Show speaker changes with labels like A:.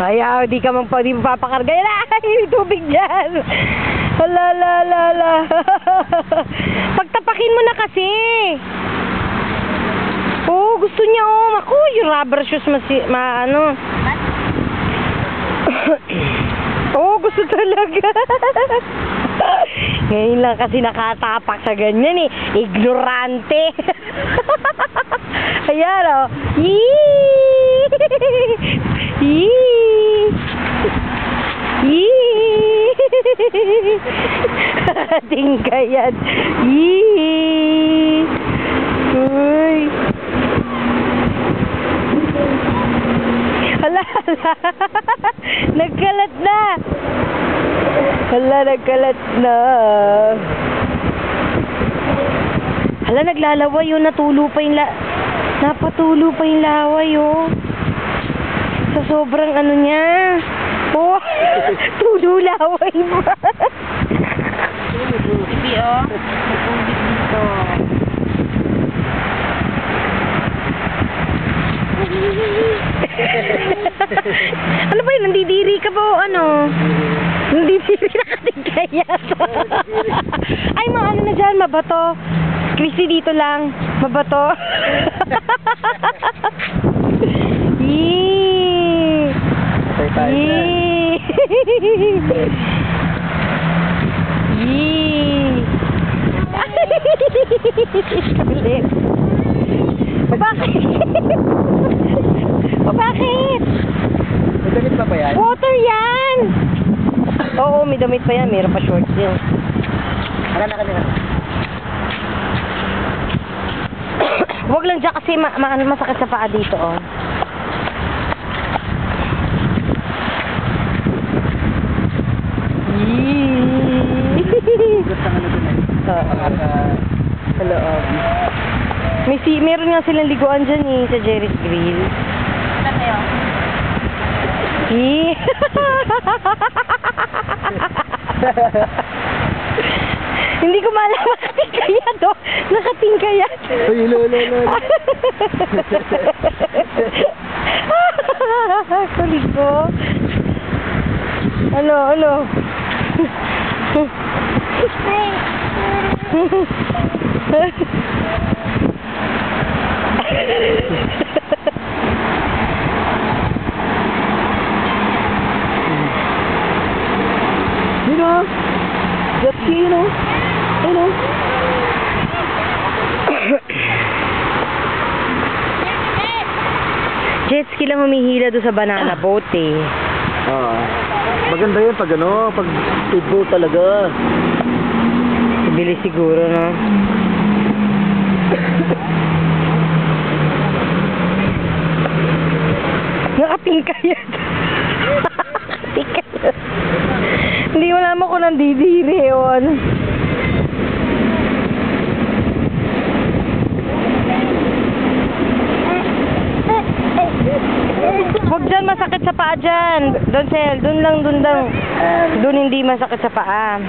A: Ayaw, di ka di mapapakarga. Yan, ay, may tubig dyan. Hala, la, la, la. Pagtapakin mo na kasi. Oh, gusto niya, oh. Ako, yung rubber shoes, ano. Oh, gusto talaga. Ngayon lang kasi nakatapak sa ganyan eh. Ignorante. Ayan o. Yee! Yee! Yee! Tingkayan. Yee! Uy! Hala, hala. Nagkalat na. Hala, nagkalat na. Hala, naglalaway yun. Napatulo pa yung laway, oh. Sa sobrang ano niya. Oh, tulo laway ba?
B: Sige, oh. Tubig dito.
A: Ano ba yun? Nandidiri ka ba o ano? Nandidiri nakatigayat. Ay, mga ano na dyan, mabato. Chrissy, dito lang. Mabato. Yee! Yee! Yee! Kulit. Bakit? Bakit?
C: May damit pa yan?
A: Water yan! Oo, may damit pa yan. Meron pa shorts yan.
C: Wala na kanina.
A: Huwag lang dyan kasi masakit sa paa dito, oh.
C: Gusto nga na dun eh.
A: Sa loob. Meron nga silang liguan dyan eh, sa Jerry's Grill.
B: Ano kayo?
A: Eh. Hindi ko malaman nakatingkayat, oh. Nakatingkayat.
C: Uy, lolo.
A: Kulit ko. Ano?
C: Jet ski, no? Ano?
A: Jet ski lang humihila doon sa banana boat, eh.
C: Oo. Maganda yun pag ano, pag speedboat talaga.
A: Bilis siguro, no? Nakatingkayat. Nakatingkayat. Hindi mo naman ko nandidiri, yun. Huwag dyan, masakit sa paa dyan. Doon, Sel. Doon lang. Doon hindi masakit sa paa.